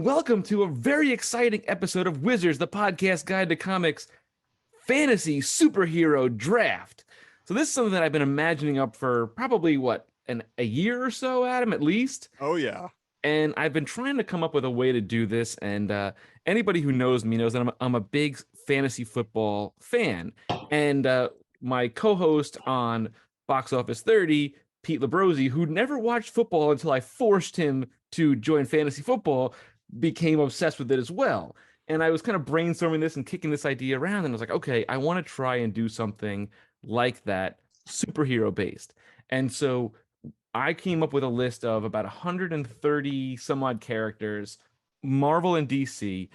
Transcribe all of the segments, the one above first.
and welcome to a very exciting episode of Wizards, the podcast guide to comics fantasy superhero draft. So this is something that I've been imagining up for probably a year or so, Adam, at least. Oh yeah. And I've been trying to come up with a way to do this. And anybody who knows me knows that I'm a big fantasy football fan. And my co-host on Box Office 30, Pete Labrosi, who never watched football until I forced him to join fantasy football, became obsessed with it as well. And I was kind of brainstorming this and kicking this idea around, and I was like, okay, I want to try and do something like that, superhero based. And so I came up with a list of about 130 some odd characters, Marvel and DC,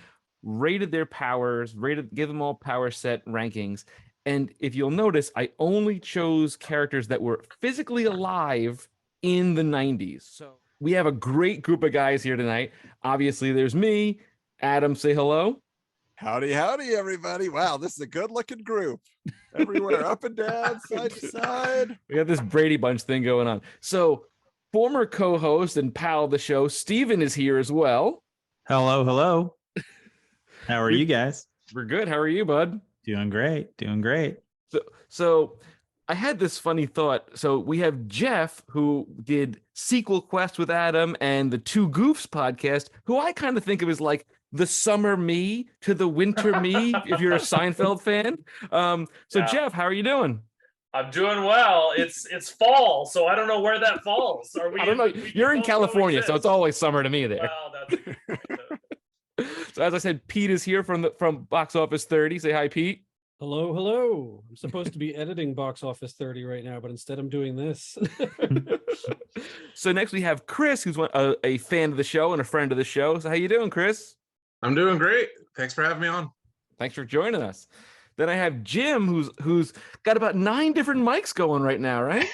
rated their powers, give them all power set rankings. And if you'll notice, I only chose characters that were physically alive in the 90s. So we have a great group of guys here tonight. Obviously, there's me. Adam, say hello. Howdy, everybody. Wow, this is a good-looking group. Everywhere, up and down, side to side. We got this Brady Bunch thing going on. So former co-host and pal of the show, Steven, is here as well. Hello. How are you guys? We're good. How are you, bud? Doing great. So I had this funny thought. So we have Jeff, who did Sequel Quest with Adam and the Two Goofs podcast, who I kind of think of as like the summer me to the winter me, if you're a Seinfeld fan. So Jeff, how are you doing? I'm doing well. It's fall, so I don't know where that falls. I don't know. You're in California, so it's always summer to me there. Well, that's a good point. So as I said, Pete is here from Box Office 30. Say hi, Pete. Hello. I'm supposed to be editing Box Office 30 right now, but instead I'm doing this. So next we have Chris, who's a fan of the show and a friend of the show. So how you doing, Chris? I'm doing great. Thanks for having me on. Thanks for joining us. Then I have Jim, who's got about 9 different mics going right now, right?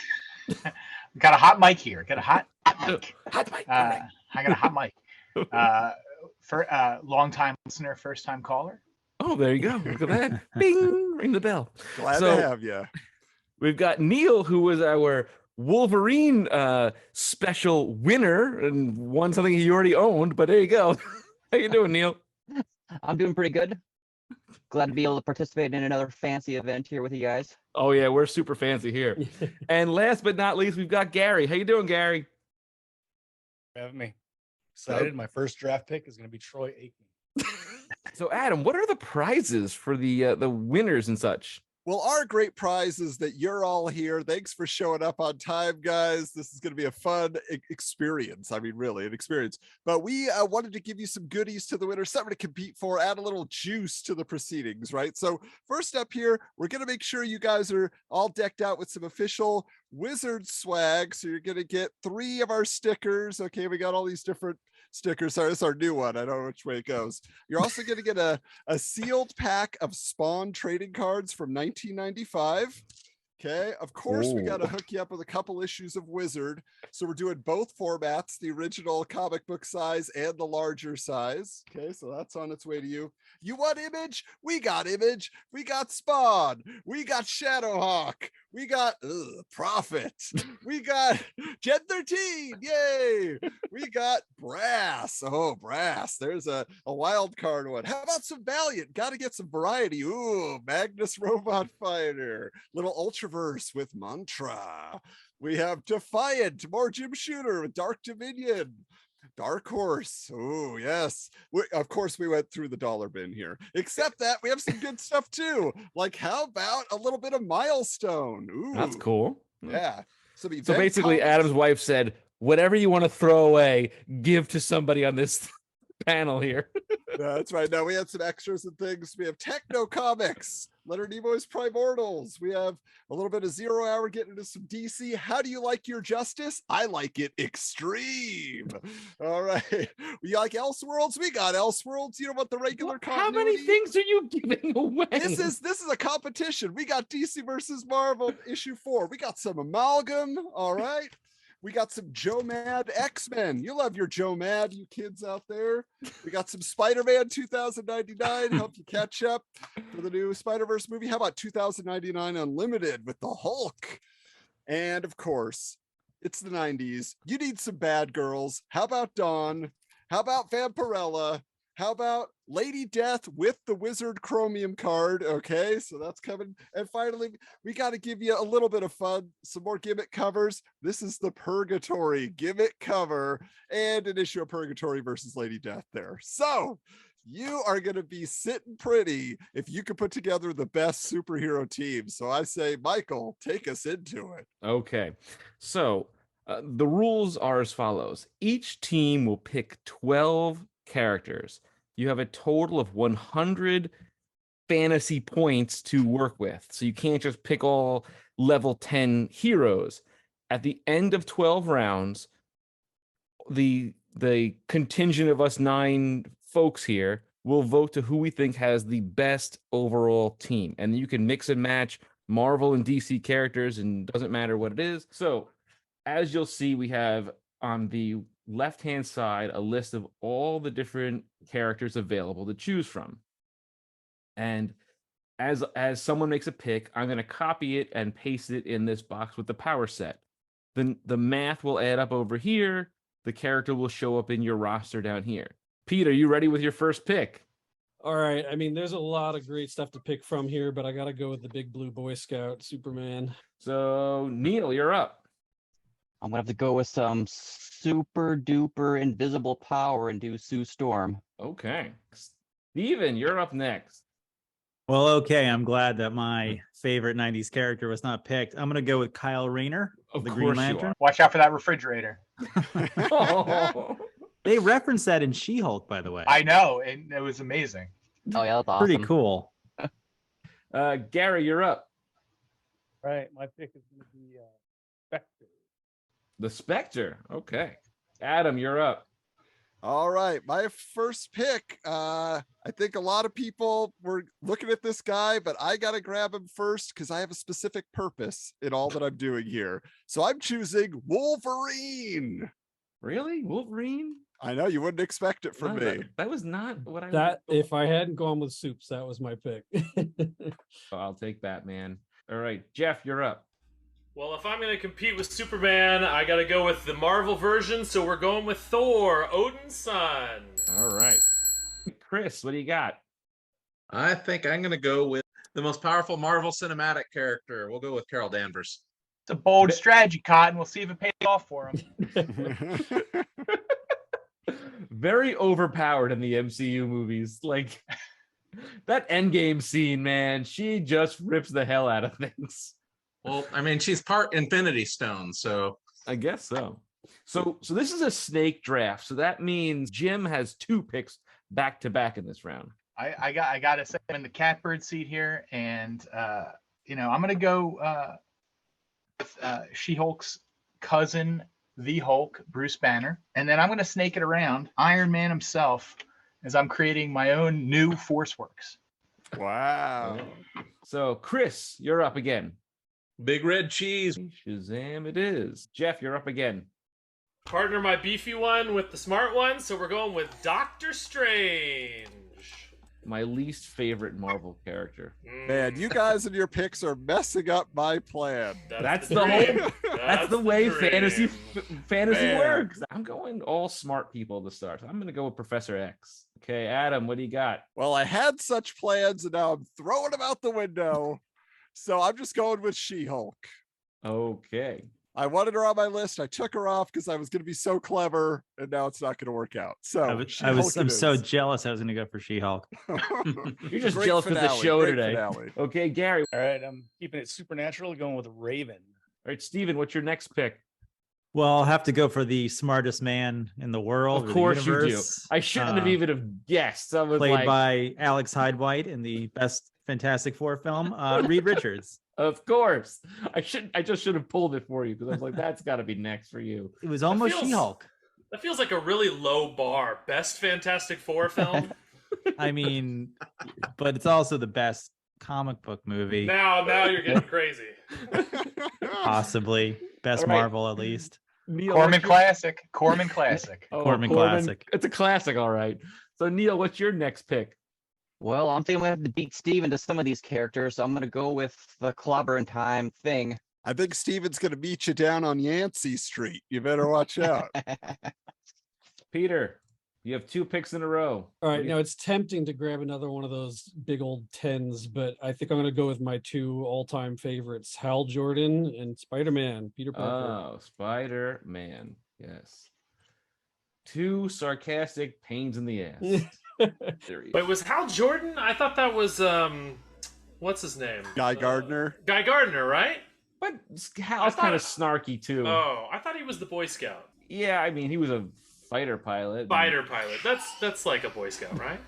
Got a hot mic here. Got a hot mic. Hot mic. I got a hot mic. For long-time listener, first-time caller. Oh, there you go. Look at that. Bing, ring the bell. Glad to have you. We've got Neil, who was our Wolverine special winner and won something he already owned, but there you go. How you doing, Neil? I'm doing pretty good. Glad to be able to participate in another fancy event here with you guys. Oh yeah, we're super fancy here. And last but not least, we've got Gary. How you doing, Gary? Having me. Excited. My first draft pick is going to be Troy Aikman. So Adam, what are the prizes for the winners and such? Well, our great prize is that you're all here. Thanks for showing up on time, guys. This is going to be a fun experience. I mean, really, an experience. But we wanted to give you some goodies to the winners, something to compete for, add a little juice to the proceedings, right? So first up here, we're going to make sure you guys are all decked out with some official Wizard swag. So you're going to get 3 of our stickers. Okay, we got all these different stickers. Sorry, this is our new one. I don't know which way it goes. You're also going to get a sealed pack of Spawn trading cards from 1995. Okay, of course, we got to hook you up with a couple issues of Wizard. So we're doing both formats, the original comic book size and the larger size. Okay, so that's on its way to you. You want Image? We got Image. We got Spawn. We got Shadowhawk. We got Prophet. We got Gen 13. Yay. We got Brass. Oh, Brass. There's a wild card one. How about some Valiant? Got to get some variety. Ooh, Magnus Robot Fighter. Little Ultraverse with Mantra. We have Defiant. More Jim Shooter with Dark Dominion. Dark Horse. Oh, yes. Of course, we went through the dollar bin here. Except that we have some good stuff too. Like, how about a little bit of Milestone? Ooh, that's cool. Yeah. So basically, Adam's wife said, whatever you want to throw away, give to somebody on this panel here. That's right. Now we had some extras and things. We have Techno Comics, Leonard Nimoy's Primordials. We have a little bit of 0 Hour getting into some DC. How do you like your justice? I like it extreme. All right. You like Elseworlds? We got Elseworlds. You know what the regular continuity? How many things are you giving away? This is a competition. We got DC versus Marvel issue 4. We got some Amalgam. All right. We got some Joe Mad X-Men. You love your Joe Mad, you kids out there. We got some Spider-Man 2099, help you catch up for the new Spider-Verse movie. How about 2099 Unlimited with the Hulk? And of course, it's the 90s. You need some bad girls. How about Dawn? How about Vampirella? How about Lady Death with the Wizard Chromium card? Okay, so that's coming. And finally, we got to give you a little bit of fun, some more gimmick covers. This is the Purgatory gimmick cover and an issue of Purgatory versus Lady Death there. So you are going to be sitting pretty if you can put together the best superhero team. So I say, Michael, take us into it. Okay. So the rules are as follows. Each team will pick 12 characters. You have a total of 100 fantasy points to work with. So you can't just pick all level 10 heroes. At the end of 12 rounds, the contingent of us 9 folks here will vote to who we think has the best overall team. And you can mix and match Marvel and DC characters, and doesn't matter what it is. So as you'll see, we have on the left-hand side a list of all the different characters available to choose from. And as someone makes a pick, I'm going to copy it and paste it in this box with the power set. Then the math will add up over here. The character will show up in your roster down here. Pete, are you ready with your first pick? All right. I mean, there's a lot of great stuff to pick from here, but I got to go with the big blue Boy Scout, Superman. So, Neil, you're up. I'm gonna have to go with some super duper invisible power and do Sue Storm. Okay. Steven, you're up next. Well, okay. I'm glad that my favorite 90s character was not picked. I'm going to go with Kyle Rayner, Of the course Green you Lantern. are. Watch out for that refrigerator. Oh. They referenced that in She-Hulk, by the way. I know, and it was amazing. Oh yeah, that's awesome. Pretty cool. Gary, you're up. Right. My pick is going to be Spectre. The Spectre. Okay. Adam, you're up. All right, my first pick. I think a lot of people were looking at this guy, but I got to grab him first because I have a specific purpose in all that I'm doing here. So I'm choosing Wolverine. Really? Wolverine? I know you wouldn't expect it from No, me. that was not what I That if I hadn't gone with Soups, that was my pick. I'll take that, man. All right, Jeff, you're up. Well, if I'm going to compete with Superman, I got to go with the Marvel version, so we're going with Thor, Odin's son. All right. Chris, what do you got? I think I'm going to go with the most powerful Marvel cinematic character. We'll go with Carol Danvers. It's a bold strategy, Cotton. We'll see if it pays off for him. Very overpowered in the MCU movies. Like that Endgame scene, man, she just rips the hell out of things. Well, I mean, she's part Infinity Stone, so I guess so. So this is a snake draft. So that means Jim has 2 picks back to back in this round. I got to say I'm in the catbird seat here, and I'm gonna go with She-Hulk's cousin, the Hulk, Bruce Banner, and then I'm gonna snake it around Iron Man himself as I'm creating my own new Force Works. Wow. So Chris, you're up again. big red cheese. Shazam it is. Jeff, you're up again. Partner my beefy one with the smart one, so we're going with Doctor Strange. My least favorite Marvel character. Man, you guys and your picks are messing up my plan. That's the the dream. whole. That's the way dream. fantasy Man. works. I'm going all smart people to start. I'm going to go with Professor X. Okay, Adam, what do you got? Well, I had such plans and now I'm throwing them out the window. So I'm just going with She-Hulk. Okay. I wanted her on my list. I took her off because I was going to be so clever, and now it's not going to work out. So I'm She-Hulk so it is. jealous I was going to go for She-Hulk. You're just Great jealous of the finale, show great today. finale. Okay, Gary. All right. I'm keeping it supernatural, going with Raven. All right, Steven, what's your next pick? Well, I'll have to go for the smartest man in the world. Of or the course you do. universe, I shouldn't have even have guessed. I was played like, by Alex Hyde-White in the best Fantastic Four film, Reed Richards. of course. I just should have pulled it for you because I was like, that's got to be next for you. It was almost feels- She-Hulk. That feels like a really low bar. Best Fantastic Four film? I mean, but it's also the best comic book movie, now you're getting crazy. possibly best All right. Marvel at least. Neil, Corman what's your- Classic. Corman Classic. Oh, Corman classic. It's a classic, all right. So Neil, what's your next pick? Well, I'm thinking I'm gonna have to beat Steven to some of these characters, so I'm gonna go with the Clobber in Time thing. I think Steven's going to meet you down on Yancey Street. You better watch out. Peter. You have 2 picks in a row. All right, now it's tempting to grab another one of those big old 10s, but I think I'm going to go with my 2 all-time favorites, Hal Jordan and Spider-Man, Peter Parker. Oh, Spider-Man. Yes. 2 sarcastic pains in the ass. Wait, was Hal Jordan? I thought that was what's his name? Guy Gardner. Guy Gardner, right? But Hal's kind of snarky too. Oh, I thought he was the Boy Scout. Yeah, I mean, he was a fighter pilot. Fighter pilot. That's like a Boy Scout, right?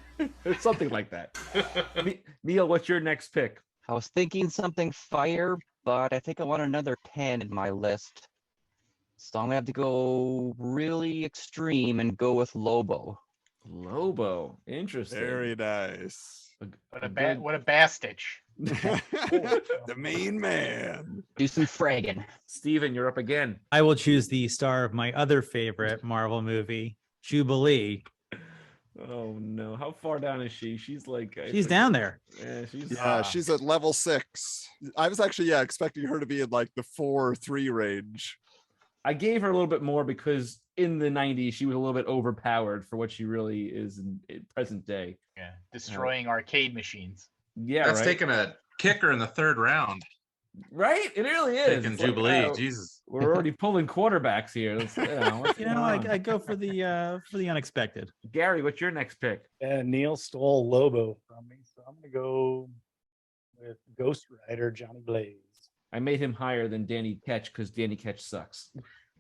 It's something like that. Neil, what's your next pick? I was thinking something fire, but I think I want another 10 in my list. So I'm gonna have to go really extreme and go with Lobo. Lobo. Interesting. Very nice. What a bastich. The main man. Do some fragging. Steven, you're up again. I will choose the star of my other favorite Marvel movie, Jubilee. Oh no. How far down is she? She's like She's down there. Yeah, She's at level 6. I was actually expecting her to be in like the 4 or 3 range. I gave her a little bit more because in the 90s she was a little bit overpowered for what she really is in present day. Yeah, destroying arcade machines. Yeah, That's right? taking a kicker in the 3rd round. Right? It really is. Taking It's like, Jubilee. wow, Jesus. we're already pulling quarterbacks here. Let's, what's You going know, on? I go for the unexpected. Gary, what's your next pick? Neil stole Lobo from me, so I'm gonna go with Ghost Rider Johnny Blaze. I made him higher than Danny Ketch because Danny Ketch sucks.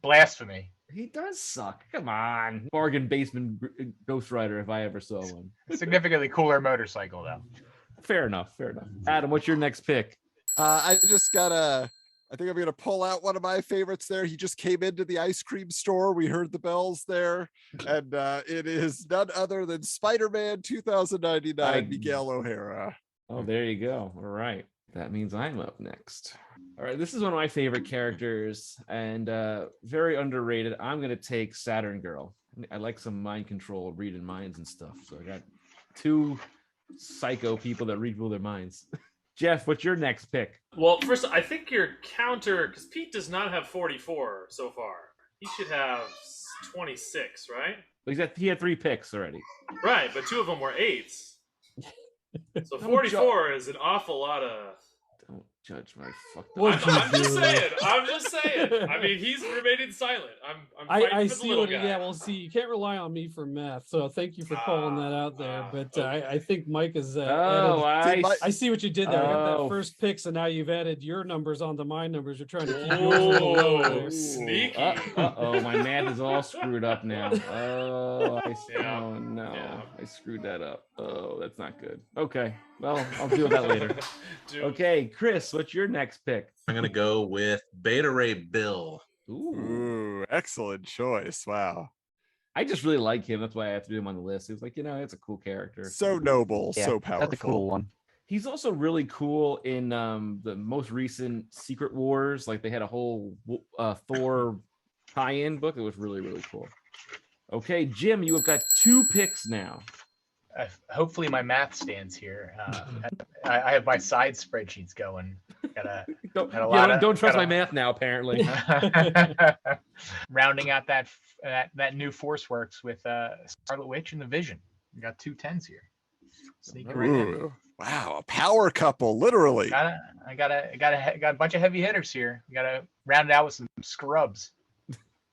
Blasphemy. He does suck. Come on. Bargain basement Ghost Rider if I ever saw one. Significantly cooler motorcycle, though. Fair enough. Fair enough. Adam, what's your next pick? I think I'm gonna pull out one of my favorites there. He just came into the ice cream store. We heard the bells there, and it is none other than Spider-Man 2099, Miguel O'Hara. Oh, there you go. All right. That means I'm up next. All right. This is one of my favorite characters and very underrated. I'm going to take Saturn Girl. I like some mind control, reading minds and stuff. So I got 2 psycho people that read people their minds. Jeff, what's your next pick? Well, first, I think your counter, because Pete does not have 44 so far. He should have 26, right? He had 3 picks already. Right, but 2 of them were 8s. So 44 is an awful lot of. Don't judge my fucked I'm just saying. I mean, he's remaining silent. I'm fighting I for the see little what. guy. Yeah, well, see, you can't rely on me for math, so thank you for calling that out there. But I think Mike is. I see what you did there. I got that first pick, so now you've added your numbers onto my numbers. You're trying to keep yours a little lower. Sneaky. Uh-oh, my math is all screwed up now. Oh, oh no, Yeah. I screwed that up. Oh, that's not good. Okay, well, I'll deal with that later. Okay, Chris, what's your next pick? I'm going to go with Beta Ray Bill. Ooh, excellent choice. Wow. I just really like him. That's why I have to do him on the list. He was like, it's a cool character. So noble, Yeah, so powerful. That's a cool one. He's also really cool in the most recent Secret Wars. Like they had a whole Thor tie-in book. It was really, really cool. Okay, Jim, you have got 2 picks now. Hopefully my math stands here. I have my side spreadsheets going. Don't trust my math now, apparently. Rounding out that new Force Works with Scarlet Witch and the Vision. We got 2 10s here. Sneaking right in. Ooh, wow, a power couple, literally. I got a bunch of heavy hitters here. We gotta round it out with some scrubs.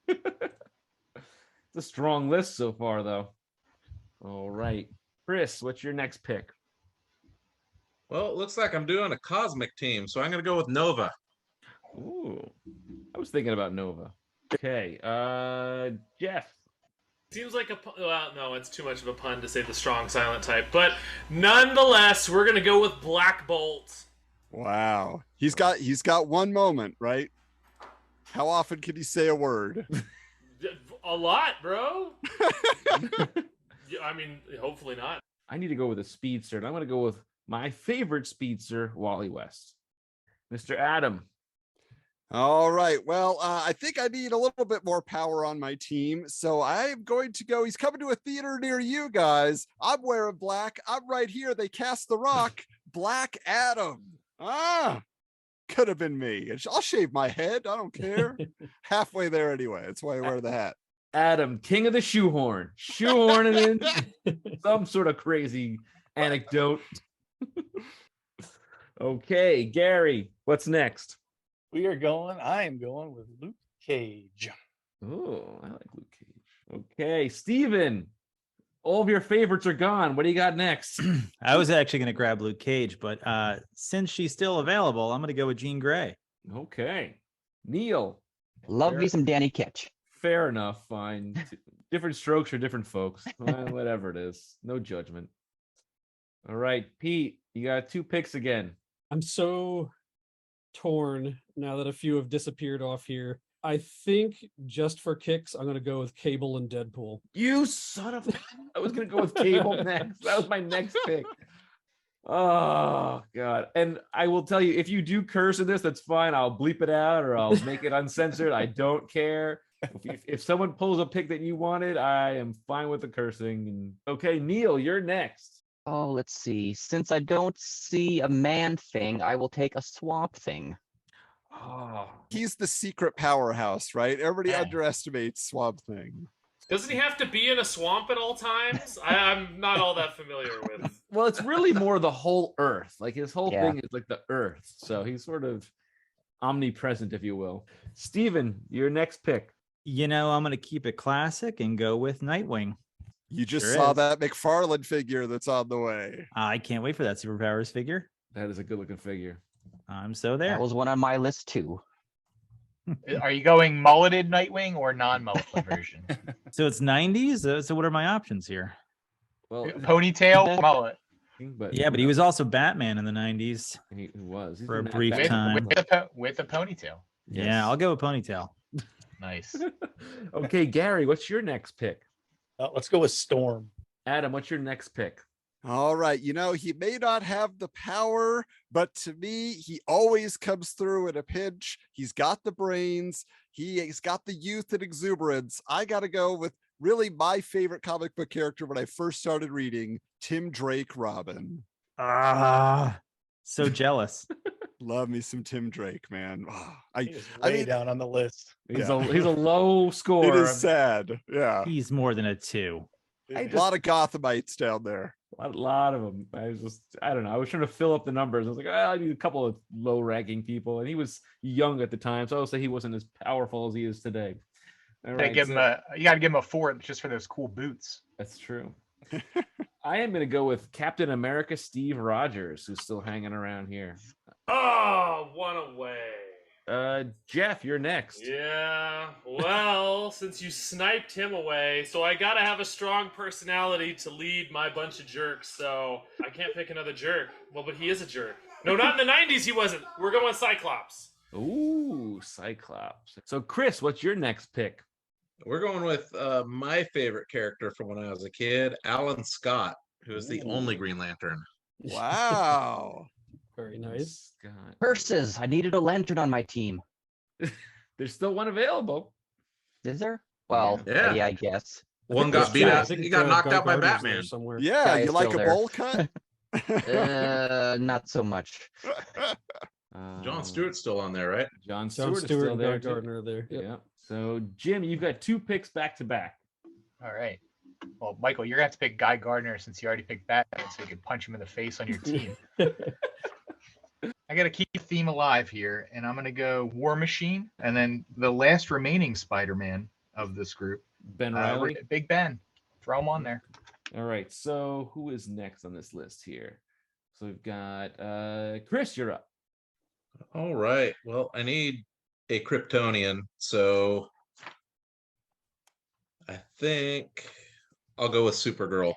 It's a strong list so far, though. All right. Chris, what's your next pick? Well, it looks like I'm doing a cosmic team, so I'm going to go with Nova. Ooh, I was thinking about Nova. Okay, Jeff. Seems like no, it's too much of a pun to say the strong silent type, but nonetheless, we're gonna go with Black Bolt. Wow, he's got one moment, right? How often can he say a word? A lot, bro. I mean, hopefully not. I need to go with a speedster, and I'm going to go with my favorite speedster, Wally West. Mr. Adam. All right. Well, I think I need a little bit more power on my team. So I'm going to go. He's coming to a theater near you guys. I'm wearing black. I'm right here. They cast the rock. Black Adam. Could have been me. I'll shave my head. I don't care. Halfway there anyway. That's why I wear the hat. Adam, king of the shoehorning in some sort of crazy anecdote. Okay, Gary, what's next? I am going with Luke Cage. Oh, I like Luke Cage. Okay, Steven, all of your favorites are gone. What do you got next? I was actually going to grab Luke Cage, but since she's still available, I'm going to go with Jean Grey. Okay. Neil. Love me some Danny Ketch. Fair enough. Fine. Different strokes for different folks. Whatever it is. No judgment. All right, Pete, you got 2 picks again. I'm so torn now that a few have disappeared off here. I think just for kicks, I'm going to go with Cable and Deadpool. You son of... I was going to go with Cable next. That was my next pick. Oh, God. And I will tell you, if you do curse in this, that's fine. I'll bleep it out or I'll make it uncensored. I don't care. If someone pulls a pick that you wanted, I am fine with the cursing. Okay, Neil, you're next. Oh, let's see. Since I don't see a man thing, I will take a swamp thing. Oh, He's the secret powerhouse, right? Everybody underestimates Swamp Thing. Doesn't he have to be in a swamp at all times? I'm not all that familiar with. Well, it's really more the whole Earth. Like his whole thing is like the Earth. So he's sort of omnipresent, if you will. Steven, your next pick. I'm going to keep it classic and go with Nightwing. You just saw that McFarlane figure that's on the way. I can't wait for that Superpowers figure. That is a good looking figure. I'm so there. That was one on my list too. Are you going mulleted Nightwing or non-mulleted version? So it's 90s. So what are my options here? Well, ponytail, mullet. But he was also Batman in the 90s. He was for a brief time with a ponytail. Yeah, Yes. I'll go with ponytail. Nice. Okay, Gary, what's your next pick? Let's go with Storm. Adam, what's your next pick? All right. He may not have the power, but to me, he always comes through in a pinch. He's got the brains. He's got the youth and exuberance. I got to go with really my favorite comic book character when I first started reading, Tim Drake Robin. So jealous. Love me some Tim Drake, man. He's way down on the list. He's a low score. It is sad. Yeah. He's more than a 2. A lot of Gothamites down there. A lot of them. I don't know. I was trying to fill up the numbers. I was like, I need a couple of low-ranking people, and he was young at the time, so I would say he wasn't as powerful as he is today. All right, you got to give him a 4 just for those cool boots. That's true. I am going to go with Captain America Steve Rogers, who's still hanging around here. Oh, one away. Jeff, you're next. Yeah, well, since you sniped him away, so I gotta have a strong personality to lead my bunch of jerks, so I can't pick another jerk. Well, but he is a jerk. No, not in the 90s he wasn't. We're going Cyclops. Ooh, Cyclops. So, Chris, what's your next pick? We're going with my favorite character from when I was a kid, Alan Scott, who is the only Green Lantern. Wow. Very nice. Scott. Curses! I needed a lantern on my team. There's still one available. Is there? Well, yeah, I guess. One got beat out. He got knocked out by Batman. Somewhere. Yeah, you like a bowl cut? Not so much. John Stewart's still on there, right? John Stewart Stewart is still and there. Guy Gardner there. Yep. Yeah. So, Jim, you've got 2 picks back to back. All right. Well, Michael, you're going to have to pick Guy Gardner since you already picked Batman, so you can punch him in the face on your team. I got to keep the theme alive here, and I'm going to go War Machine, and then the last remaining Spider-Man of this group, Ben Reilly. Big Ben. Throw him on there. All right. So, who is next on this list here? So, we've got Chris, you're up. All right. Well, I need a Kryptonian, so I think I'll go with Supergirl.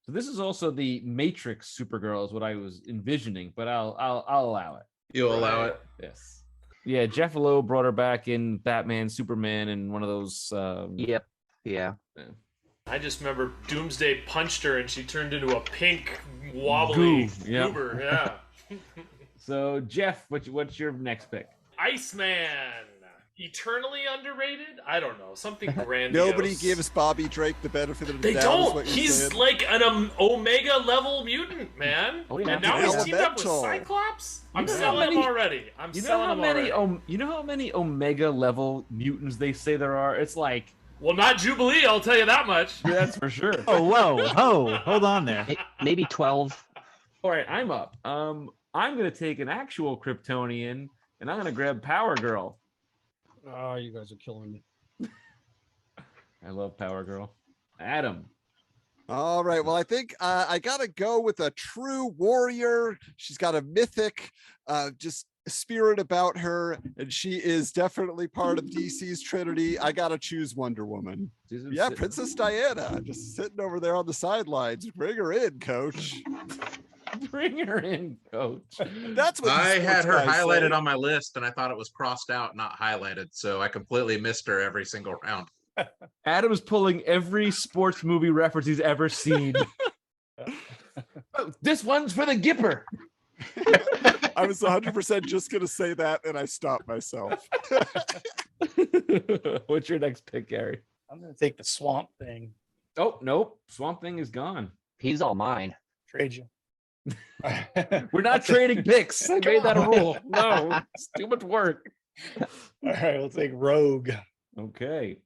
So this is also the Matrix Supergirl is what I was envisioning, but I'll allow it. You'll allow it? Yes. Yeah, Jeff Lowe brought her back in Batman, Superman, and one of those. Yep. Yeah. I just remember Doomsday punched her and she turned into a pink wobbly goober. Yeah. So Jeff, what's your next pick? Iceman. Eternally underrated? I don't know. Something grandiose. Nobody gives Bobby Drake the benefit of the They doubt. don't. He's like an Omega level mutant, man. Oh, yeah. And now he's teamed up with Elemental. Cyclops? I'm selling him already. You know how many Omega level mutants they say there are? It's like Well, not Jubilee, I'll tell you that much. That's for sure. Oh, whoa, hold on there. Maybe 12. All right, I'm up. I'm gonna take an actual Kryptonian, and I'm gonna grab Power Girl. Oh, you guys are killing me. I love Power Girl. Adam. All right. Well, I think I gotta go with a true warrior. She's got a mythic, just spirit about her, and she is definitely part of DC's Trinity. I gotta choose Wonder Woman. Yeah, Princess Diana, just sitting over there on the sidelines. Bring her in, Coach. Bring her in, Coach. That's what I had her highlighted say. on my list, and I thought it was crossed out, not highlighted. So I completely missed her every single round. Adam's pulling every sports movie reference he's ever seen. Oh, this one's for the Gipper. I was 100% just gonna say that, and I stopped myself. What's your next pick, Gary? I'm gonna take the Swamp Thing. Oh, nope. Swamp Thing is gone. He's all mine. Trade you. We're not trading picks. I made that a rule. No, it's too much work. All right, we'll take Rogue. Okay.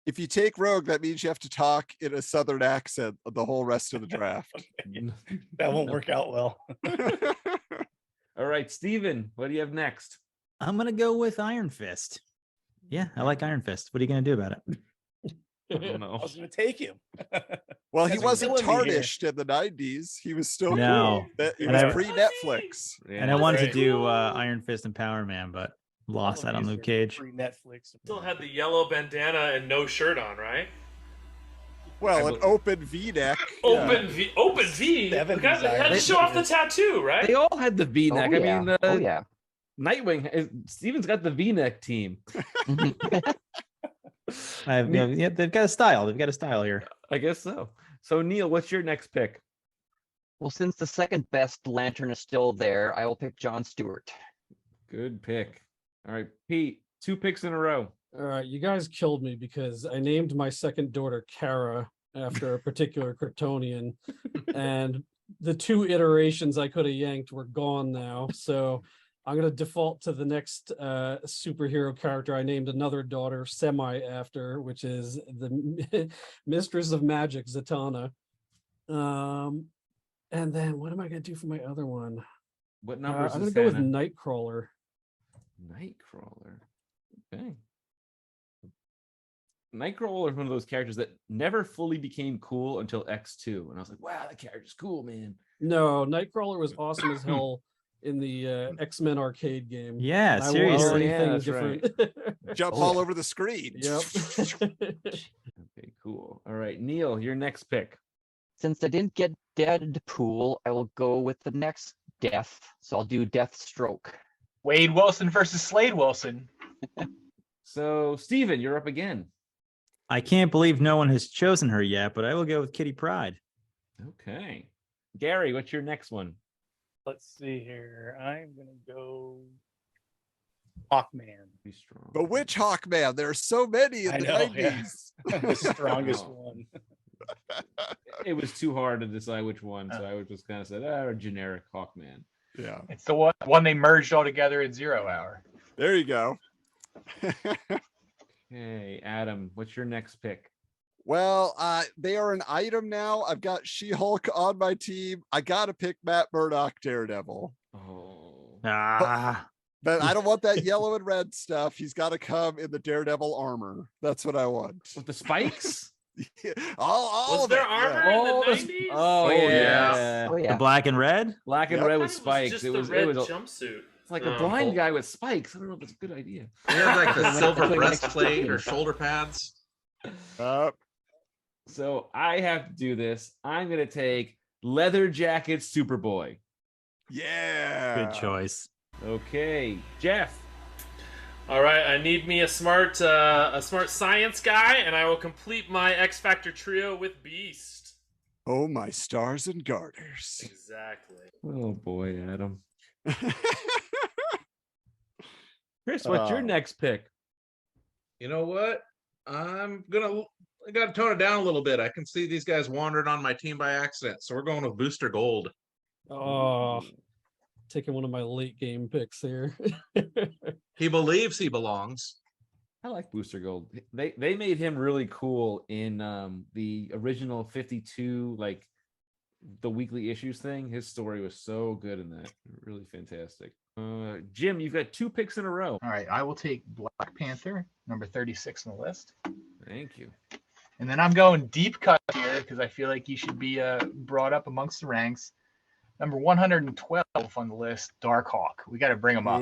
If you take Rogue, that means you have to talk in a Southern accent the whole rest of the draft. That won't work out well. All right, Steven, what do you have next? I'm gonna go with Iron Fist. Yeah, I like Iron Fist. What are you gonna do about it? I don't know. I was gonna take him. Well, he Guys are wasn't killing me here. tarnished in the 90s. He was still No. cool. It And was I- pre-Netflix. And I wanted to Right. do Iron Fist and Power Man, but lost that on Luke Cage. Free Netflix. Still had the yellow bandana and no shirt on, right? Well, an open V-neck. Open V. Open V. The 70s guy that had to Iron show off the Fist. tattoo, right? They all had the V-neck. Oh, I yeah. mean, Oh, yeah. Nightwing. Steven's got the V-neck team. Yeah, they've got a style. They've got a style here. I guess so. So, Neil, what's your next pick? Well, since the second best Lantern is still there, I will pick John Stewart. Good pick. All right, Pete, 2 picks in a row. All right, you guys killed me because I named my second daughter Kara after a particular Kryptonian, and the 2 iterations I could have yanked were gone now. So I'm going to default to the next superhero character I named another daughter semi after, which is the Mistress of Magic, Zatanna. And then what am I going to do for my other one? What number is I'm going to go with Zatanna? Nightcrawler. Nightcrawler. Okay. Nightcrawler is one of those characters that never fully became cool until X2. And I was like, wow, that character's cool, man. No, Nightcrawler was awesome as hell in the X-Men arcade game. Yeah, I won't seriously. do Yeah, anything that's different. Jump all over the screen. Yep. Okay, cool. All right, Neil, your next pick. Since I didn't get Deadpool, I will go with the next Death. So I'll do Deathstroke. Wade Wilson versus Slade Wilson. So, Steven, you're up again. I can't believe no one has chosen her yet, but I will go with Kitty Pryde. Okay. Gary, what's your next one? Let's see here. I'm gonna go Hawkman. Be strong. But which Hawkman? There are so many in I the know, 90s. The strongest Oh. one. It was too hard to decide which one, so I would just kind of say, a generic Hawkman. Yeah. It's the one they merged all together in 0 Hour. There you go. Hey, Adam, what's your next pick? Well, they are an item now. I've got She-Hulk on my team. I gotta pick Matt Murdock, Daredevil. Oh, Ah, But I don't want that yellow and red stuff. He's got to come in the Daredevil armor. That's what I want. with the spikes? all Was of there it, armor yeah. in the Oh, 90s? Oh, yeah. yeah. Oh, the yeah. black and red? Black and Yep. red I with thought spikes. just It was, the red it was jumpsuit. it's like a Oh. blind guy with spikes. I don't know if it's a good idea. He had like the silver Like next to breastplate or Superman. shoulder pads. So I have to do this. I'm going to take Leather Jacket Superboy. Yeah. Good choice. Okay, Jeff. All right, I need me a smart science guy, and I will complete my X Factor trio with Beast. Oh, my stars and garters. Exactly. Oh boy, Adam. Chris, what's your next pick? You know what? I gotta tone it down a little bit. I can see these guys wandering on my team by accident, so we're going with Booster Gold. Oh, taking one of my late game picks here. He believes he belongs. I like Booster Gold. They made him really cool in the original 52, like the weekly issues thing. His story was so good in that. Really fantastic. Jim, you've got 2 picks in a row. All right, I will take Black Panther, number 36 on the list. Thank you. And then I'm going deep cut here because I feel like he should be brought up amongst the ranks. Number 112 on the list, Darkhawk. We got to bring him up.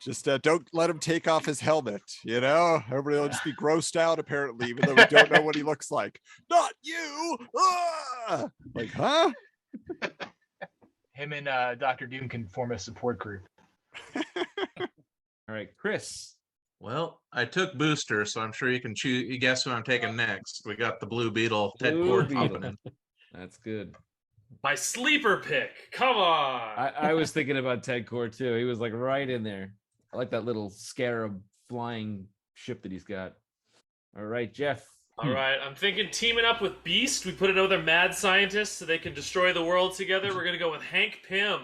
Just don't let him take off his helmet. You know, everybody will just be grossed out, apparently, even though we don't know what he looks like. Not you! Ah! Like, huh? Him and Dr. Doom can form a support group. All right, Chris. Well, I took Booster, so I'm sure you can choose. You guess who I'm taking next. We got the Blue Beetle, Ted Blue Cord Beetle. popping in. That's good. My sleeper pick. Come on. I was thinking about Ted Core too. He was like right in there. I like that little scarab flying ship that he's got. All right, Jeff. All right, I'm thinking teaming up with Beast. We put another mad scientist so they can destroy the world together. We're gonna go with Hank Pym.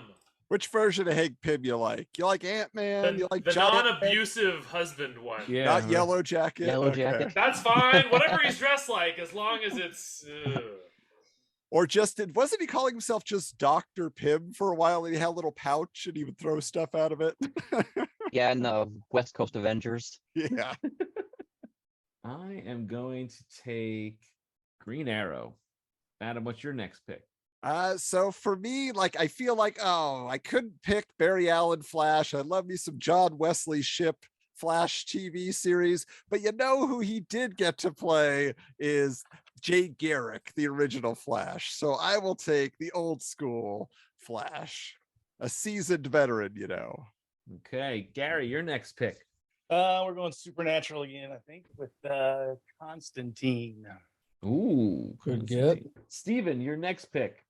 Which version of Hank Pym you like? You like Ant-Man? You like the Giant non-abusive husband one? Yeah. Not Yellow Jacket? Yellow Okay. Jacket. That's fine. Whatever he's dressed like, as long as it's. Or wasn't he calling himself just Dr. Pym for a while, and he had a little pouch and he would throw stuff out of it? Yeah, and the West Coast Avengers. Yeah. I am going to take Green Arrow. Adam, what's your next pick? So for me, like, I feel like, I couldn't pick Barry Allen Flash. I love me some John Wesley Shipp Flash TV series, but you know who he did get to play is Jay Garrick, the original Flash. So I will take the old school Flash, a seasoned veteran, you know. Okay, Gary, your next pick. We're going supernatural again, I think, with Constantine. Ooh, Good get. Steven, your next pick.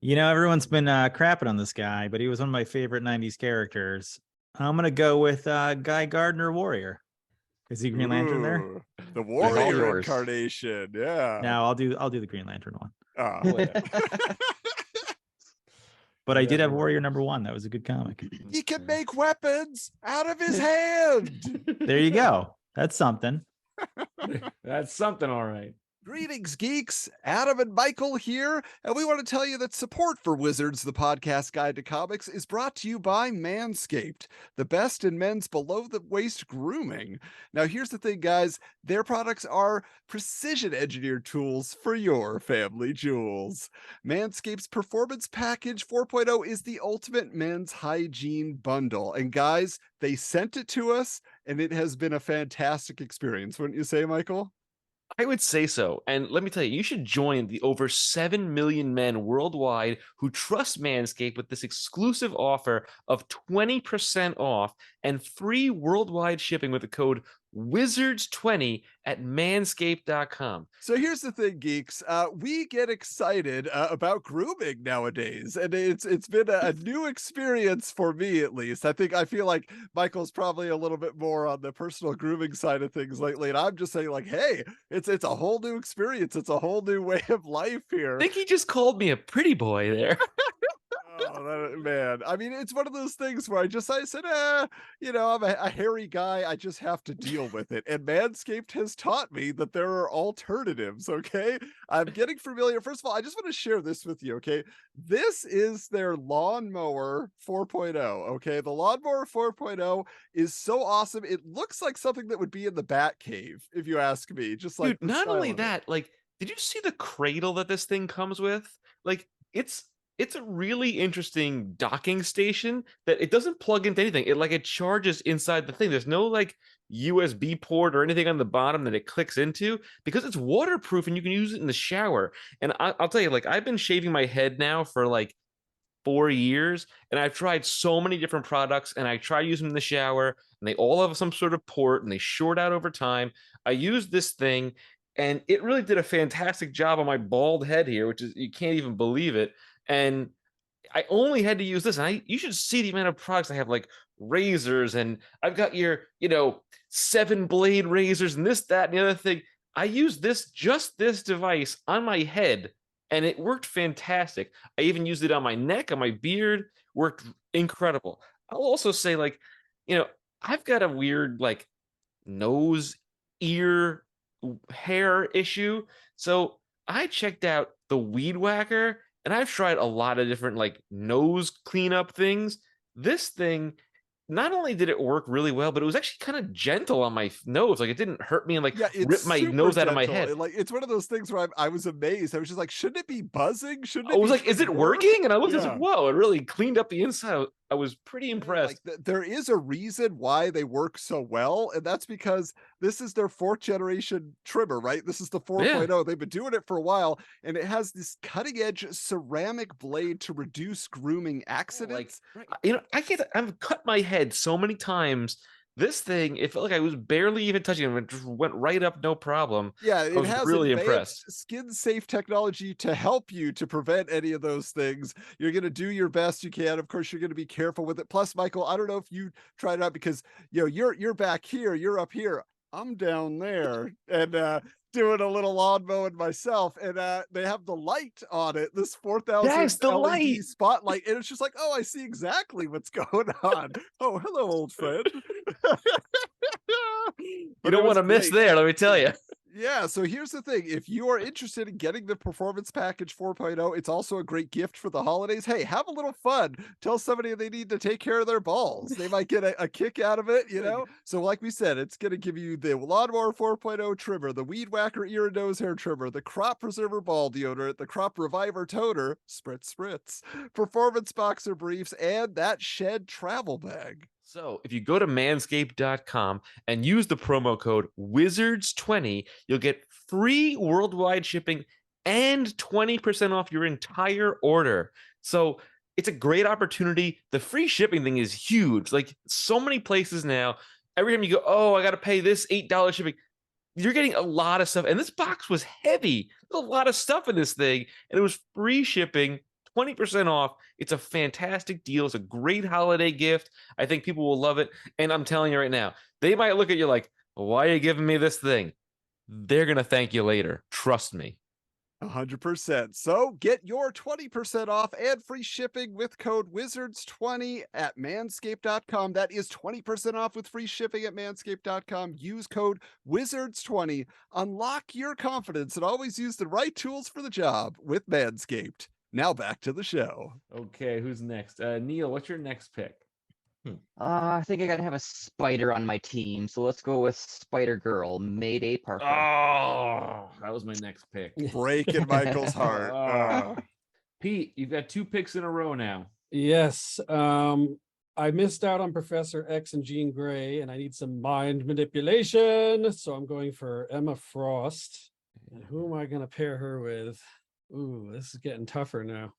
You know, everyone's been crapping on this guy, but he was one of my favorite 90s characters. I'm going to go with Guy Gardner Warrior. Is he Green Lantern there? Ooh, the Warrior incarnation. Yeah. No, I'll do the Green Lantern one. Oh. But I did have Warrior #1. That was a good comic. He can make weapons out of his hand. There you go. That's something. That's something, all right. Greetings, geeks. Adam and Michael here, and we want to tell you that support for Wizards, the podcast guide to comics, is brought to you by Manscaped, the best in men's below-the-waist grooming. Now, here's the thing, guys. Their products are precision-engineered tools for your family jewels. Manscaped's Performance Package 4.0 is the ultimate men's hygiene bundle. And guys, they sent it to us, and it has been a fantastic experience, wouldn't you say, Michael? I would say so. And let me tell you, you should join the over 7 million men worldwide who trust Manscaped with this exclusive offer of 20% off and free worldwide shipping with the code Wizards20 at manscaped.com. So here's the thing, geeks. We get excited about grooming nowadays, and it's been a new experience for me, at least. I feel like Michael's probably a little bit more on the personal grooming side of things lately, and I'm just saying, like, hey, it's a whole new experience. It's a whole new way of life here. I think he just called me a pretty boy there. Oh, man. I mean, it's one of those things where I said, you know, I'm a hairy guy. I just have to deal with it. And Manscaped has taught me that there are alternatives. Okay. I'm getting familiar. First of all, I just want to share this with you. Okay. This is their lawnmower 4.0. Okay. The lawnmower 4.0 is so awesome. It looks like something that would be in the Bat Cave, if you ask me. Just like, dude, not only that, like, did you see the cradle that this thing comes with? Like, it's a really interesting docking station that it doesn't plug into anything. It charges inside the thing. There's no like USB port or anything on the bottom that it clicks into because it's waterproof and you can use it in the shower. And I'll tell you, like, I've been shaving my head now for like 4 years, and I've tried so many different products, and I try using them in the shower, and they all have some sort of port, and they short out over time. I used this thing, and it really did a fantastic job on my bald head here, which is, you can't even believe it. And I only had to use this. And you should see the amount of products I have, like razors, and I've got your, 7-blade razors and this, that, and the other thing. I used just this device on my head, and it worked fantastic. I even used it on my neck, on my beard, worked incredible. I'll also say, like, I've got a weird, like, nose, ear, hair issue. So I checked out the Weed Whacker, and I've tried a lot of different like nose cleanup things. This thing, not only did it work really well, but it was actually kind of gentle on my nose. Like it didn't hurt me and like rip my nose out of my head. It's one of those things where I was amazed. I was just like, shouldn't it be buzzing? Shouldn't it I was be like, is it working? And I looked, I was like, whoa, it really cleaned up the inside. I was pretty impressed. Like, there is a reason why they work so well, and that's because this is their 4th generation trimmer, right? This is the 4.0. They've been doing it for a while, and it has this cutting edge ceramic blade to reduce grooming accidents. I've cut my head so many times. This thing, it felt like I was barely even touching it. It just went right up, no problem. Yeah, it has really impressed. Skin safe technology to help you to prevent any of those things. You're going to do your best you can. Of course, you're going to be careful with it. Plus, Michael, I don't know if you tried it out because you're back here, you're up here, I'm down there, and doing a little lawn mowing myself, and they have the light on it, this 4,000 LED spotlight, and it's just like, oh, I see exactly what's going on. Oh, hello, old friend. You don't want to miss there, let me tell you. Yeah, so here's the thing. If you are interested in getting the Performance Package 4.0, it's also a great gift for the holidays. Hey, have a little fun. Tell somebody they need to take care of their balls. They might get a kick out of it, you know? So like we said, it's going to give you the Lawnmower 4.0 trimmer, the Weed Whacker ear and nose hair trimmer, the Crop Preserver ball deodorant, the Crop Reviver toner, spritz, Performance Boxer briefs, and that Shed travel bag. So if you go to manscaped.com and use the promo code WIZARDS20, you'll get free worldwide shipping and 20% off your entire order. So it's a great opportunity. The free shipping thing is huge. Like so many places now, every time you go, oh, I got to pay this $8 shipping, you're getting a lot of stuff. And this box was heavy. There's a lot of stuff in this thing. And it was free shipping, 20% off. It's a fantastic deal. It's a great holiday gift. I think people will love it. And I'm telling you right now, they might look at you like, why are you giving me this thing? They're going to thank you later. Trust me. 100%. So get your 20% off and free shipping with code WIZARDS20 at manscaped.com. That is 20% off with free shipping at manscaped.com. Use code WIZARDS20. Unlock your confidence and always use the right tools for the job with Manscaped. Now back to the show. Okay, who's next? Neil, what's your next pick? I think I gotta have a spider on my team, so let's go with Spider Girl, Mayday Parker. Oh, that was my next pick. Breaking Michael's heart. Pete, you've got 2 picks in a row now. Yes. I missed out on Professor X and Jean Grey, and I need some mind manipulation, so I'm going for Emma Frost. And who am I going to pair her with? Ooh, this is getting tougher now.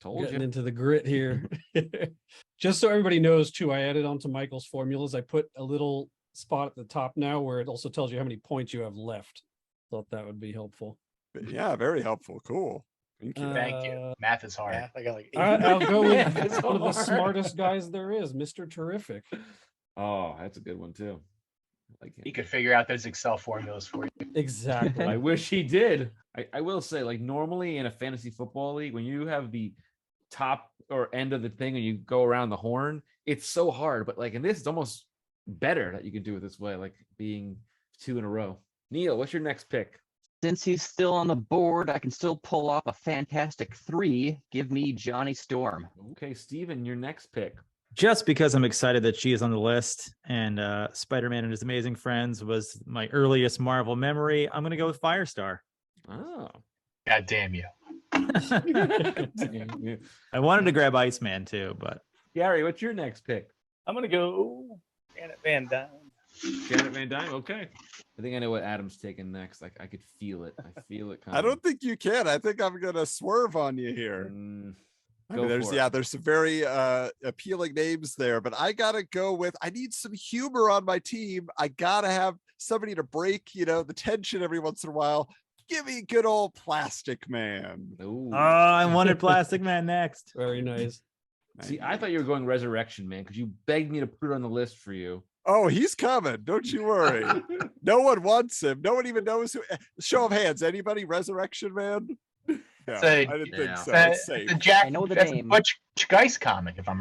Getting into the grit here. Just so everybody knows too, I added onto Michael's formulas. I put a little spot at the top now where it also tells you how many points you have left. Thought that would be helpful. Yeah, very helpful. Cool. Thank you. Math is hard. I got like I'll go with one of the smartest guys there is, Mr. Terrific. Oh, that's a good one too. Like he could figure out those Excel formulas for you. Exactly. I wish he did. I will say, like normally in a fantasy football league, when you have the top or end of the thing and you go around the horn, it's so hard. But like in this, it's almost better that you can do it this way, like being 2 in a row. Neil, what's your next pick? Since he's still on the board, I can still pull off a fantastic 3. Give me Johnny Storm. Okay, Steven, your next pick. Just because I'm excited that she is on the list and Spider-Man and His Amazing Friends was my earliest Marvel memory, I'm going to go with Firestar. Oh. God damn you. I wanted to grab Iceman too, but Gary, what's your next pick? I'm gonna go Janet Van Dyne. Janet Van Dyne. Okay. I think I know what Adam's taking next. Like I could feel it. I feel it coming. I don't think you can. I think I'm gonna swerve on you here. I mean, there's some very appealing names there, but I gotta go with. I need some humor on my team. I gotta have somebody to break, the tension every once in a while. Give me good old Plastic Man. Ooh. Oh, I wanted Plastic Man next. Very nice. See, I thought you were going Resurrection Man because you begged me to put it on the list for you. Oh, he's coming. Don't you worry. No one wants him. No one even knows who. Show of hands. Anybody? Resurrection Man? Yeah, So, I didn't think so. It's It's safe. a Jack. I know the that's a name. Butch Geist comic, if I'm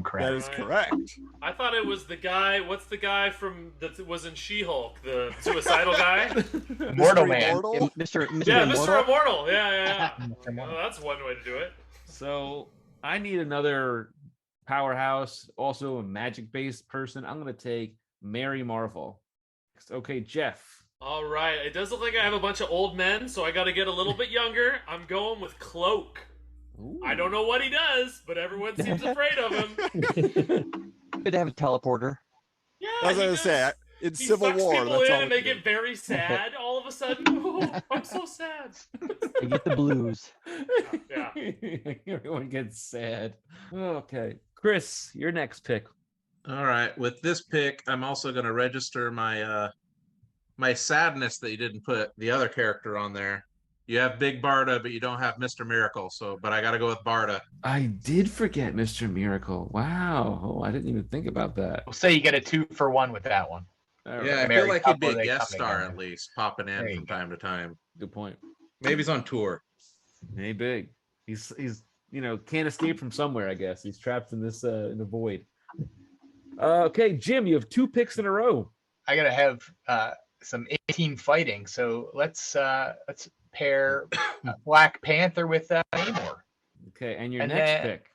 correct. That is correct. I thought it was the guy. What's the guy from that was in She-Hulk, the suicidal guy? Mortal Mr. Man. Immortal? Mr. Yeah, Immortal? Mr. Immortal. Yeah. Mr. Immortal. Well, that's one way to do it. So I need another powerhouse, also a magic-based person. I'm gonna take Mary Marvel. Okay, Jeff. All right. It does look like I have a bunch of old men, so I got to get a little bit younger. I'm going with Cloak. Ooh. I don't know what he does, but everyone seems afraid of him. Good to have a teleporter. Yeah, I was he gonna does. say, in He Civil sucks War, people that's in all and he they did. get very sad all of a sudden. Oh, I'm so sad. I get the blues. Yeah. Everyone gets sad. Okay, Chris, your next pick. All right. With this pick, I'm also going to register my my sadness that you didn't put the other character on there. You have Big Barda, but you don't have Mr. Miracle. But I got to go with Barda. I did forget Mr. Miracle. Wow. Oh, I didn't even think about that. We'll say you get a 2-for-1 with that one. All Yeah, right. I Married feel like he'd be couple, a they guest come star together. at least, popping There in you from go. time to time. Good point. Maybe he's on tour. Hey, big. He's can't escape from somewhere. I guess he's trapped in this in the void. Okay, Jim, you have 2 picks in a row. I gotta have some 18 fighting. So let's pair Black Panther with Namor. Okay, and your And next then- pick.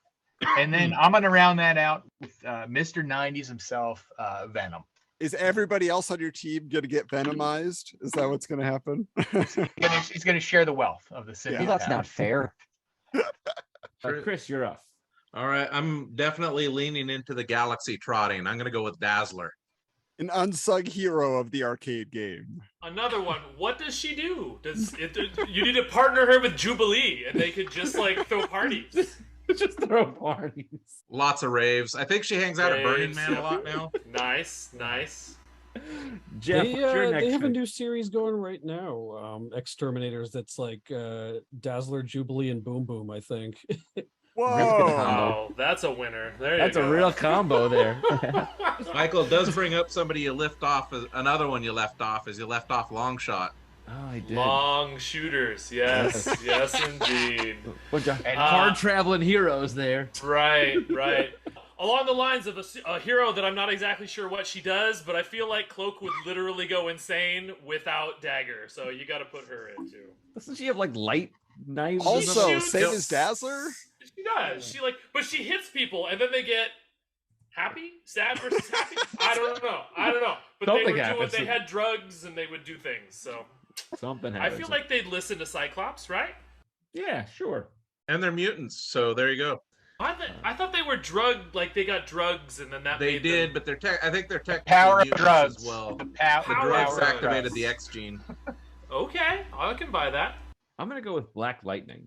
And then I'm gonna round that out with Mr. 90s himself, Venom. Is everybody else on your team gonna get venomized? Is that what's gonna happen? He's gonna share the wealth of the city. Yeah. Well, that's not fair. Chris, you're off. All right. I'm definitely leaning into the galaxy trotting. I'm going to go with Dazzler. An unsung hero of the arcade game. Another one. What does she do? You need to partner her with Jubilee, and they could just like throw parties. Just throw parties. Lots of raves. I think she hangs out at Burning Raves, Man yeah. a lot now. Nice. Jeff, They, what's your next they have a pick? new series going right now, Exterminators. That's like Dazzler, Jubilee, and Boom Boom. I think. Whoa! Oh, that's a winner. There That's you go. a real combo there. Michael does bring up somebody you left off. Another one you left off is you left off Long Shot. Oh, I did. Long shooters. Yes. Yes, indeed. Bunch of And, hard traveling heroes there. Right. Along the lines of a hero that I'm not exactly sure what she does, but I feel like Cloak would literally go insane without Dagger. So you got to put her in too. Doesn't she have like light knives? Also, shoots- same as Dazzler. She does. But she hits people, and then they get happy, sad versus happy. I don't know. But Something they happens. they had drugs and they would do things. So Something I happens. feel like they'd listen to Cyclops, right? Yeah, sure. And they're mutants. So there you go. I thought they were drugged, like they got drugs, and then that They made did, them... but I think they're technically Power of mutants drugs. as well. The The power drugs of activated drugs. the X gene. Okay, I can buy that. I'm gonna go with Black Lightning.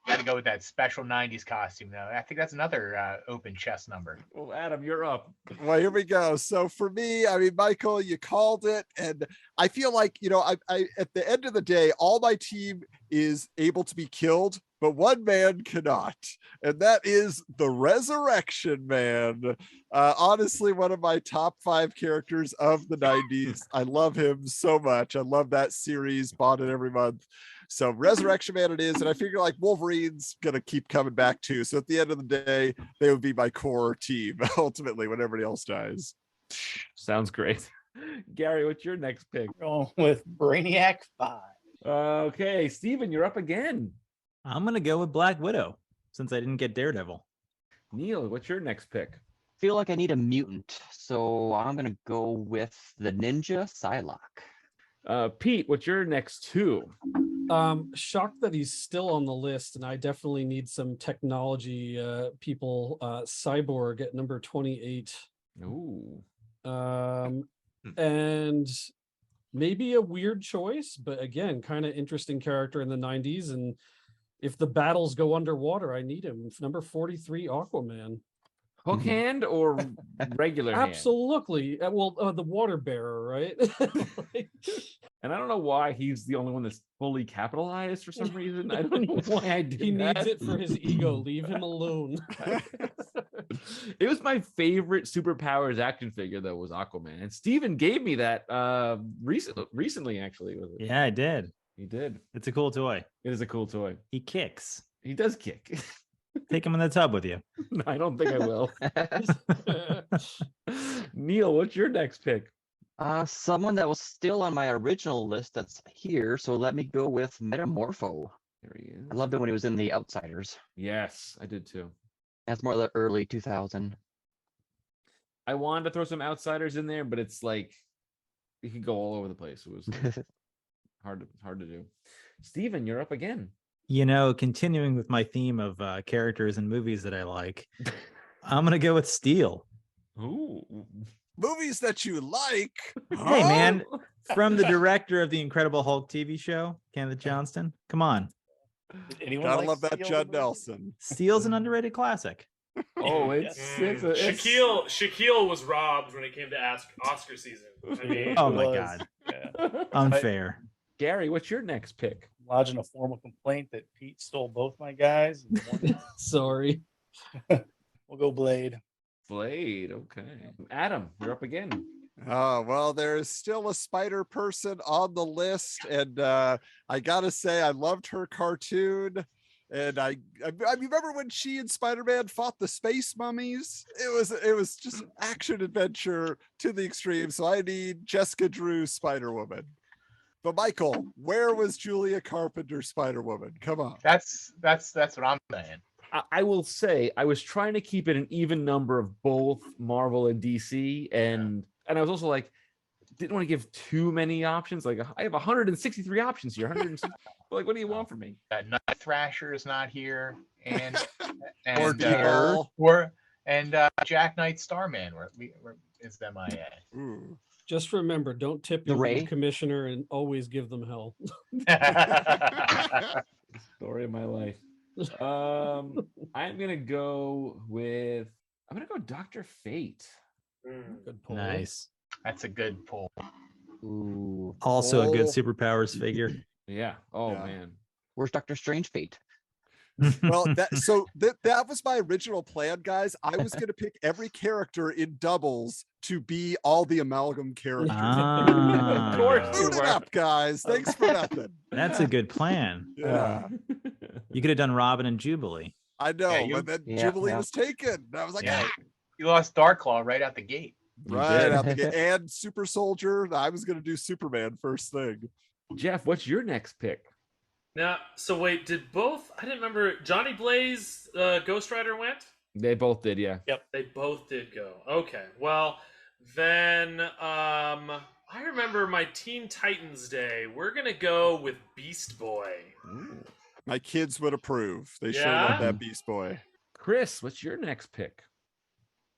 Got to go with that special 90s costume, though. I think that's another open chest number. Well, Adam, you're up. Well, here we go. So for me, I mean, Michael, you called it, and I feel like, I at the end of the day, all my team is able to be killed, but one man cannot, and that is the Resurrection Man. Honestly, one of my top 5 characters of the 90s. I love him so much. I love that series, bought it every month. So Resurrection Man it is, and I figure like Wolverine's gonna keep coming back too. So at the end of the day, they would be my core team ultimately when everybody else dies. Sounds great. Gary, what's your next pick? Going with Brainiac 5. Okay, Steven, you're up again. I'm gonna go with Black Widow since I didn't get Daredevil. Neil, what's your next pick? Feel like I need a mutant, so I'm gonna go with the Ninja Psylocke. Pete, what's your next 2? Shocked that he's still on the list, and I definitely need some technology people. Cyborg at number 28. Ooh. And maybe a weird choice, but again, kind of interesting character in the 90s. And if the battles go underwater, I need him. Number 43, Aquaman. Hook hand or regular hand? Absolutely. Well, the water bearer, right? And I don't know why he's the only one that's fully capitalized for some reason. I don't know why I did He that. needs it for his ego. Leave him alone. It was my favorite superpowers action figure, though, was Aquaman. And Steven gave me that recently, actually. Was it? Yeah, I did. He did. It's a cool toy. It is a cool toy. He kicks. He does kick. Take him in the tub with you. No, I don't think I will. Neil, what's your next pick? Someone that was still on my original list that's here, so let me go with Metamorpho. There he is. I loved it when he was in The Outsiders. Yes, I did too. That's more the early 2000. I wanted to throw some outsiders in there, but it's like it could go all over the place. It was like, hard to do. Steven, you're up again. You know, continuing with my theme of characters and movies that I like, I'm gonna go with Steel. Ooh. Movies that you like. Hey, man, from the director of the Incredible Hulk TV show, Kenneth Johnston. Come on. Gotta love that Judd Nelson. Steel's an underrated classic. Oh, it's Shaquille was robbed when it came to Oscar season. I mean, Oh my God. Yeah. Unfair. Gary, what's your next pick? Lodging a formal complaint that Pete stole both my guys. Sorry. We'll go Blade. Blade. Okay. Adam, you're up again. Oh, well, there is still a spider person on the list. And I gotta say, I loved her cartoon. And I remember when she and Spider-Man fought the space mummies. It was just an action adventure to the extreme. So I need Jessica Drew Spider-Woman. But Michael, where was Julia Carpenter Spider-Woman? Come on. That's what I'm saying. I will say I was trying to keep it an even number of both Marvel and DC, and I was also like, didn't want to give too many options. Like I have 163 options here. 160. Like, what do you want from me? Night Thrasher is not here, and Or Terror. Jack Knight Starman is MIA. Ooh. Just remember, don't tip The your Ray? commissioner and always give them hell. Story of my life. I'm gonna go Dr. Fate. Good pull. Nice. That's a good pull. Ooh. Also a good Oh. superpowers figure. Yeah. Oh Yeah. man. Where's Doctor Strange Fate? Well, that was my original plan, guys. I was going to pick every character in doubles to be all the amalgam characters. Ah. Of course. Suit it up, guys. Thanks for nothing. That's a good plan. Yeah, You could have done Robin and Jubilee. I know, Yeah, but then yeah, Jubilee yeah. was taken. I was like, Yeah. You lost Darklaw right out the gate. right did. out the gate. And Super Soldier. I was going to do Superman first thing. Jeff, what's your next pick? now, so wait, did both? I didn't remember. Johnny Blaze, Ghost Rider went. They both did, yeah. They both did go. Okay, well then, I remember my Teen Titans Day. We're gonna go with Beast Boy. Ooh. My kids would approve. They sure Yeah? love that Beast Boy. Chris, what's your next pick?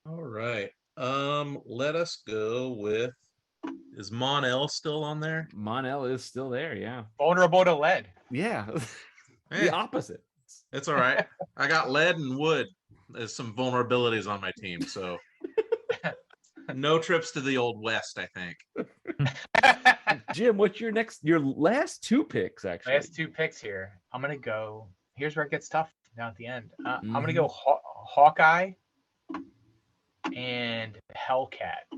All right. Let us go with. Is Mon-El still on there? Mon-El is still there, yeah. Vulnerable to lead. Yeah. Eh, The opposite. it's all right. I got lead and wood. There's some vulnerabilities on my team, so no trips to the old west, I think. Jim, what's your last two picks, actually? Last two picks here. I'm gonna go. Here's where it gets tough down at the end. I'm gonna go Hawkeye and Hellcat,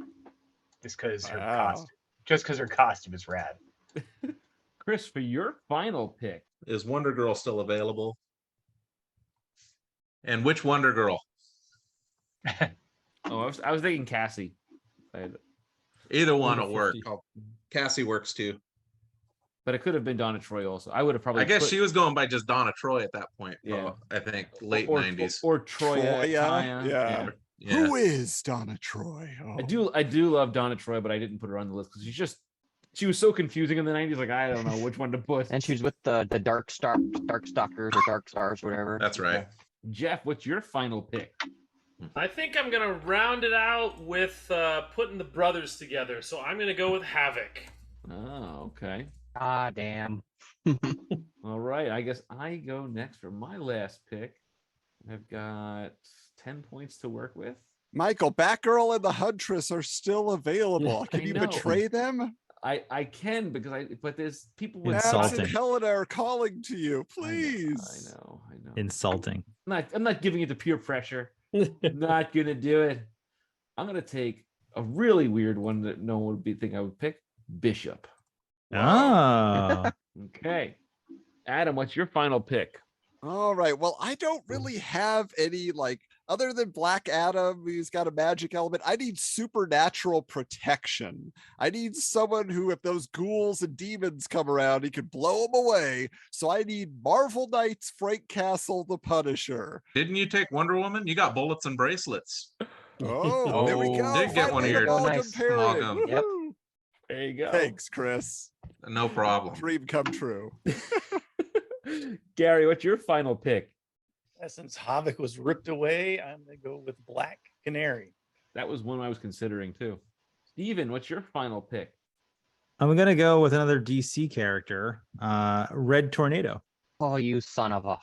just because her Wow. costume is rad. Chris, for your final pick. Is Wonder Girl still available? And which Wonder Girl? Oh, I was thinking Cassie. Either one will 150. work. Cassie works too. But it could have been Donna Troy also. I would have probably I guess put- she was going by just Donna Troy at that point. Yeah. I think late or, 90s. Or Troya. Troya, Taya. yeah. Yeah. Who is Donna Troy? Oh. I do love Donna Troy, but I didn't put her on the list because she was so confusing in the 90s. Like, I don't know which one to put. And she was with the Dark Stalkers or Dark Stars, whatever. That's right. Jeff, what's your final pick? I think I'm gonna round it out with putting the brothers together. So I'm gonna go with Havoc. Oh, okay. Ah, damn. All right. I guess I go next for my last pick. I've got 10 points to work with. Michael, Batgirl and the Huntress are still available. Can I you know. betray them? I can because but there's people with Abs and Insulting. Helena are calling to you. I know, Please. I know. Insulting. I'm not giving it to peer pressure. Not gonna do it. I'm gonna take a really weird one that no one would think I would pick. Bishop. Oh, Okay. Adam, what's your final pick? All right. Well, I don't really have any, like, other than Black Adam, who's got a magic element. I need supernatural protection. I need someone who, if those ghouls and demons come around, he can blow them away. So I need Marvel Knights Frank Castle, the Punisher. Didn't you take Wonder Woman? You got bullets and bracelets. Oh, there we go. Did get one of your amalgam pairing. amalgam. Yep. Woohoo. There you go. Thanks, Chris. No problem. Dream come true. Gary, what's your final pick? Since Havok was ripped away, I'm gonna go with Black Canary. That was one I was considering too. Steven, what's your final pick? I'm gonna go with another DC character, Red Tornado. Oh, you son of a!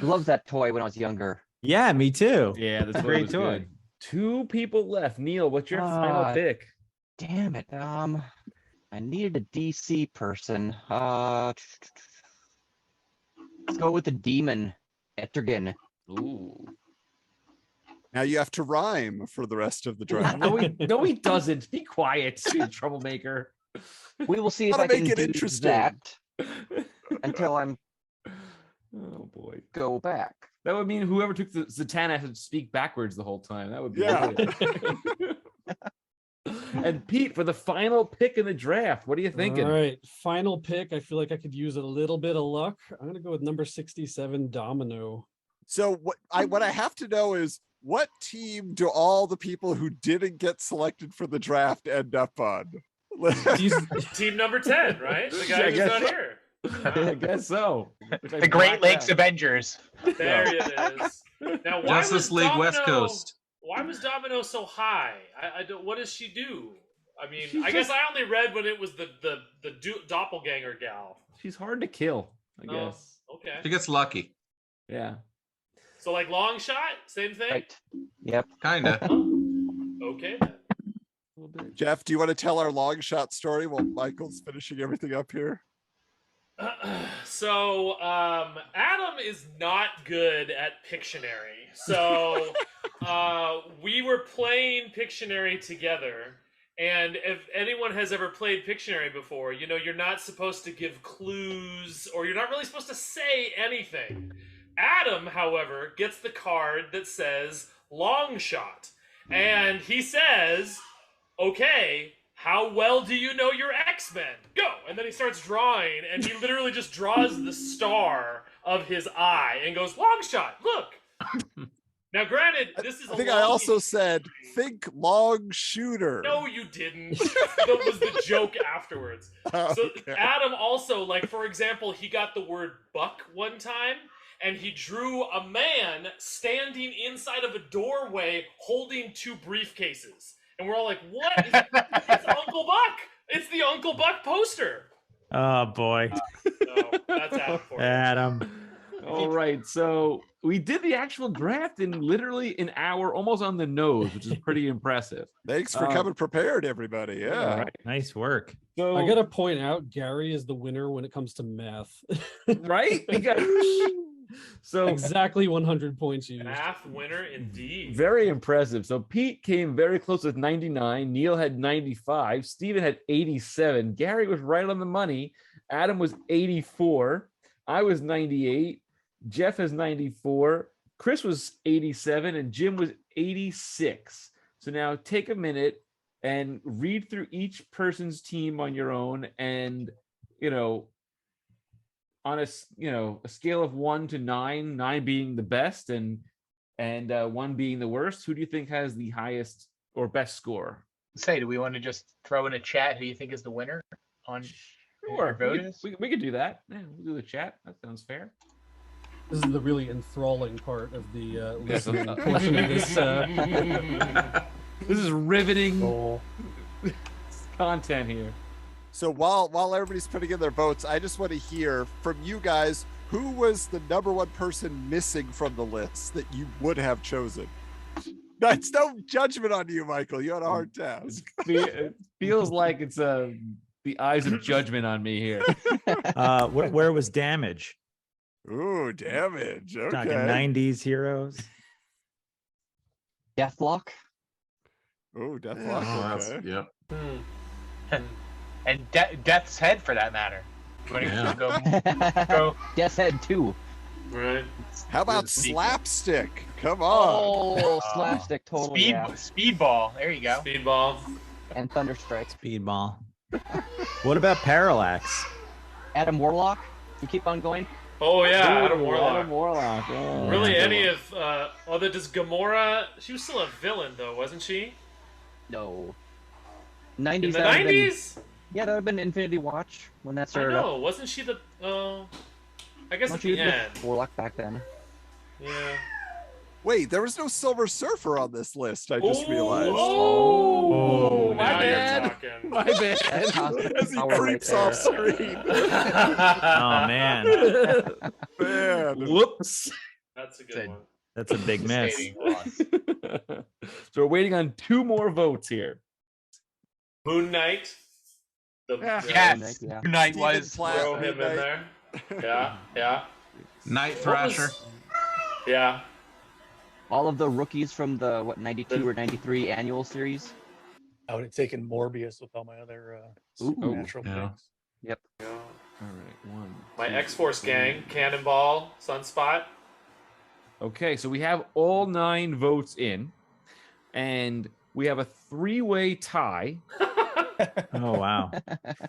Loved that toy when I was younger. Yeah, me too. Yeah, that's a great toy. Good. 2 people left. Neil, what's your final pick? Damn it. I needed a DC person. Let's go with the demon, Etrigan. Ooh. Now you have to rhyme for the rest of the draft. No, he doesn't. Be quiet, you troublemaker. We will see if Gotta I can make it do interesting. that until I'm Oh boy. go back. That would mean whoever took the Zatanna had to speak backwards the whole time. That would be Yeah. brilliant. And Pete, for the final pick in the draft, what are you thinking? All right, final pick. I feel like I could use a little bit of luck. I'm gonna go with number 67, Domino. So what I have to know is, what team do all the people who didn't get selected for the draft end up on? Team number 10, right? The guy I who's guess not so. here. I guess so. Which I The Great blacked Lakes out. Avengers. There it is. Now, why Justice was League West Domino- Coast. Why was Domino so high? I don't. What does she do? I mean, She's I guess just- I only read when it was the doppelganger gal. She's hard to kill, I Oh, guess. okay. She gets lucky. Yeah. So like long shot, same thing. Right. Yep. Kinda. Okay then. A little bit. Jeff, do you want to tell our long shot story while Michael's finishing everything up here? So Adam is not good at Pictionary. So we were playing Pictionary together. And if anyone has ever played Pictionary before, you know you're not supposed to give clues, or you're not really supposed to say anything. Adam, however, gets the card that says long shot. And he says, okay, how well do you know your X-Men? Go! And then he starts drawing, and he literally just draws the star of his eye and goes, long shot, look! Now, granted, this is I think I also said, think long shooter. No, you didn't. That was the joke afterwards. So Okay. Adam also, like, for example, he got the word buck one time, and he drew a man standing inside of a doorway holding 2 briefcases. And we're all like, what? It's Uncle Buck! It's the Uncle Buck poster! Oh boy, So that's Adam for you. Adam. All right. So we did the actual draft in literally an hour, almost on the nose, which is pretty impressive. Thanks for coming prepared, everybody. Yeah. All right. Nice work. So I gotta point out, Gary is the winner when it comes to math. right? We got so Exactly 100 points used. Math winner indeed. very impressive. So Pete came very close with 99. Neil had 95. Steven had 87. Gary was right on the money. Adam was 84. I was 98. Jeff has 94. Chris was 87. And Jim was 86. So now take a minute and read through each person's team on your own. And, you know, on a scale of 1 to 9, 9 being the best and 1 being the worst, who do you think has the highest or best score? Say, do we want to just throw in a chat who you think is the winner on your vote is? We could do that. Yeah, we'll do the chat. That sounds fair. This is the really enthralling part of the Yes, listening portion of this. This is riveting Oh, content here. So while everybody's putting in their votes, I just want to hear from you guys, who was the #1 person missing from the list that you would have chosen? That's no judgment on you, Michael. You had a hard task. It feels like it's the eyes of judgment on me here. Where was Damage? Ooh, damage. Talking Okay. 90s heroes. Deathlock. Ooh, Oh, Deathlock. that's, Okay. yep. And Death's Head, for that matter. Yeah. Go. Death's Head 2. Right. How about Slapstick? Come on. Oh, Slapstick, totally. Speedball. There you go. Speedball. And Thunderstrike. Speedball. What about Parallax? Adam Warlock. You keep on going. Oh yeah, Ooh, Adam Warlock. Adam Warlock. Yeah. Really, any of although does Gamora? She was still a villain though, wasn't she? No. In 90s. the that would've been- 90s? Yeah, that would have been Infinity Watch when that I started up. know. Wasn't she the? I guess Well, at she the was end. with Warlock back then. Yeah. Wait, there was no Silver Surfer on this list. I just realized. Oh, my now you're bad. talking. My bad. As he Power creeps right off screen. Oh man, Man. Whoops. That's a good one. that's a big miss. Devastating loss. So we're waiting on 2 more votes here. Moon Knight. Yes. Yeah. Moon Knight Steven was. Platt, Throw Moon him in Knight. there. Yeah, yeah, Night What Thrasher. was- yeah. All of the rookies from the 92 or 93 annual series. I would have taken Morbius with all my other Ooh. supernatural Yeah. picks. Yep. All right, 1. My 2, X-Force 3. gang, Cannonball, Sunspot. Okay, so we have all 9 votes in, and we have a 3-way tie. Oh wow.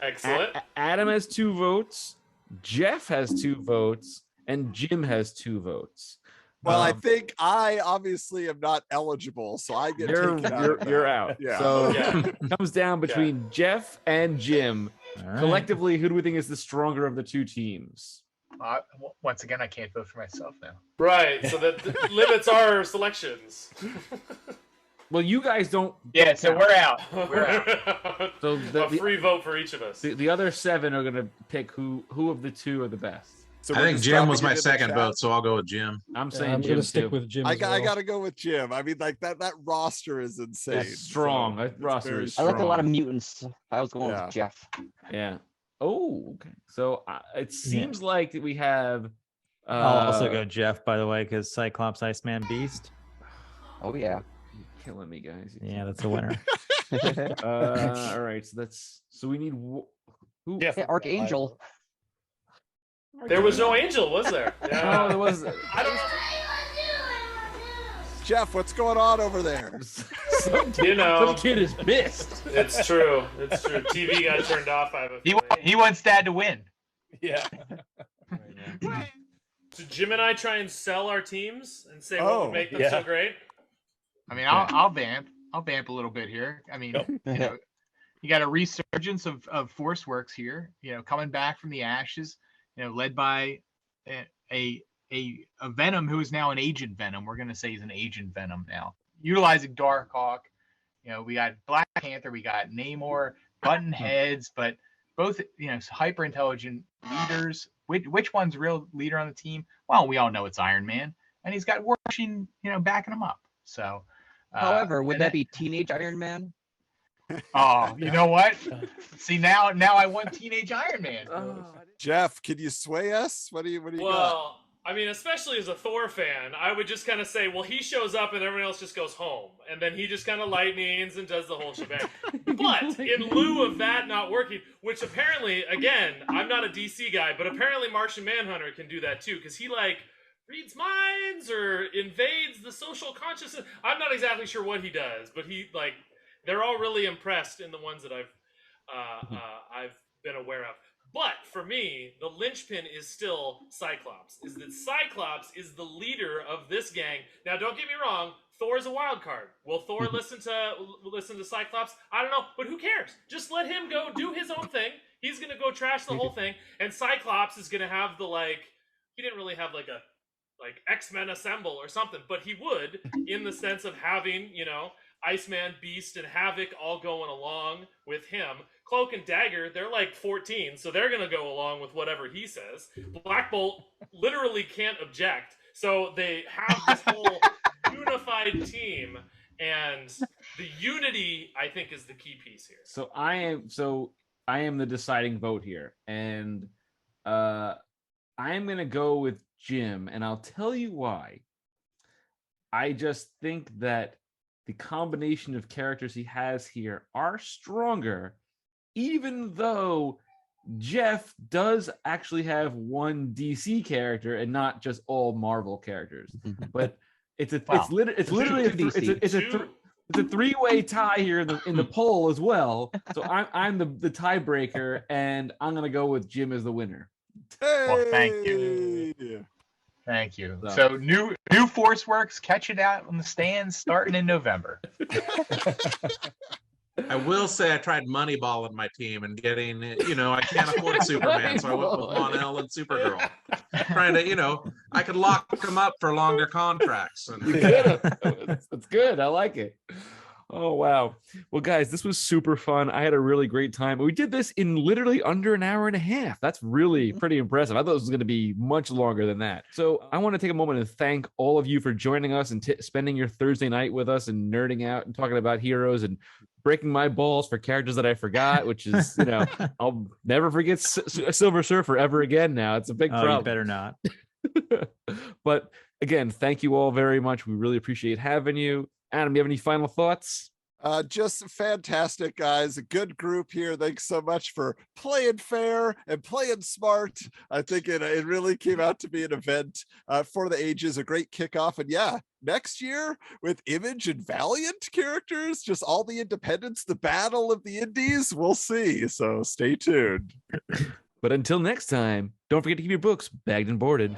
Excellent. Adam has 2 votes, Jeff has 2 votes, and Jim has 2 votes. Well, I think I obviously am not eligible, so I get You're taken out. you're, of that. you're out. Yeah. So Yeah. it comes down between Jeff and Jim. All right. Collectively, who do we think is the stronger of the 2 teams? Once again, I can't vote for myself now. Right. So that limits our selections. Well, you guys don't. Yeah, don't so count. we're out. We're out. So a free vote for each of us. the other 7 are going to pick who of the 2 are the best. So I we're think just Jim dropping was it my in the second chat. vote, so I'll go with Jim. I'm Yeah, saying I'm Jim gonna stick too. with Jim. I as got well. to go with Jim. I mean, like that roster is insane. That's strong. So That it's roster very is I like a lot of strong. mutants. I was going Yeah. with Jeff. Yeah. Oh, okay. So it seems like that we have. I'll also go Jeff, by the way, because Cyclops, Iceman, Beast. Oh yeah. You're killing me, guys. Yeah, that's a winner. All right. So we need who? Yeah, Hey, Archangel. There was no angel, was there? No, Yeah. there was. I don't know. Jeff, what's going on over there? Some know. kid is pissed. It's true. It's true. TV got turned off. I have a feeling. He wants Dad to win. Yeah. So Jim and I try and sell our teams and say what Oh, would make them yeah. so great. I mean, I'll vamp. I'll vamp a little bit here. I mean, you know, you got a resurgence of Force Works here. You know, coming back from the ashes. You know, led by a Venom who is now an Agent Venom. We're gonna say he's an Agent Venom now, utilizing Darkhawk. You know, we got Black Panther, we got Namor, button heads, but both hyper intelligent leaders. Which one's real leader on the team? Well, we all know it's Iron Man, and he's got War Machine, backing him up. So, However, would that be Teenage Iron Man? Oh, you know what? See now I want Teenage Iron Man. Jeff, can you sway us? What do you got? Well, I mean, especially as a Thor fan, I would just kind of say, well, he shows up and everyone else just goes home. And then he just kind of lightnings and does the whole shebang. But in lieu of that not working, which apparently, again, I'm not a DC guy, but apparently Martian Manhunter can do that too, because he, reads minds or invades the social consciousness. I'm not exactly sure what he does, but they're all really impressed in the ones that I've been aware of. But for me, the linchpin is still Cyclops. Is that Cyclops is the leader of this gang. Now, don't get me wrong. Thor's a wild card. Will Thor listen to Cyclops? I don't know, but who cares? Just let him go do his own thing. He's gonna go trash the whole thing, and Cyclops is gonna have he didn't really have a X-Men Assemble or something, but he would in the sense of having Iceman, Beast, and Havoc all going along with him. Cloak and Dagger, they're 14, so they're going to go along with whatever he says. Black Bolt literally can't object. So they have this whole unified team, and the unity, I think, is the key piece here. So I am the deciding vote here, and I am going to go with Jim, and I'll tell you why. I just think that the combination of characters he has here are stronger even though Jeff does actually have one DC character and not just all Marvel characters. But it's literally a three-way tie here in the poll as well. So I'm the tiebreaker, and I'm gonna go with Jim as the winner. Hey! Well, thank you. Thank you. So new Force Works, catch it out on the stands starting in November. I will say I tried moneyballing my team and getting, I can't afford Superman, so I went with Mon-El and Supergirl. Trying to, I could lock them up for longer contracts. And... You could. That's good. I like it. Oh, wow. Well, guys, this was super fun. I had a really great time. We did this in literally under an hour and a half. That's really pretty impressive. I thought this was going to be much longer than that. So I want to take a moment and thank all of you for joining us and spending your Thursday night with us and nerding out and talking about heroes and breaking my balls for characters that I forgot, which is, I'll never forget Silver Surfer ever again now. It's a big problem. You better not. But again, thank you all very much. We really appreciate having you. Adam, you have any final thoughts? Just fantastic, guys. A good group here. Thanks so much for playing fair and playing smart. I think it really came out to be an event for the ages, a great kickoff. And yeah, next year with Image and Valiant characters, just all the independents, the battle of the indies, we'll see. So stay tuned. But until next time, don't forget to keep your books bagged and boarded.